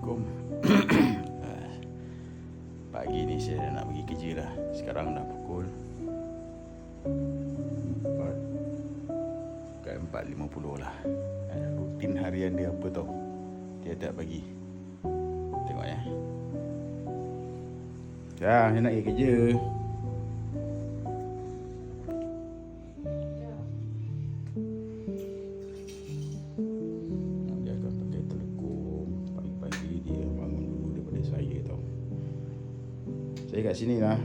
Assalamualaikum. Pagi ni saya nak pergi kerja dah. Sekarang dah pukul 4.50 lah. Rutin harian dia apa tau, tiap-tiap pagi. Tengok ya. Saya nak pergi kerja. Dia akan pakai telekung. Pagi-pagi dia bangun dulu daripada saya tau. Saya kat sini lah.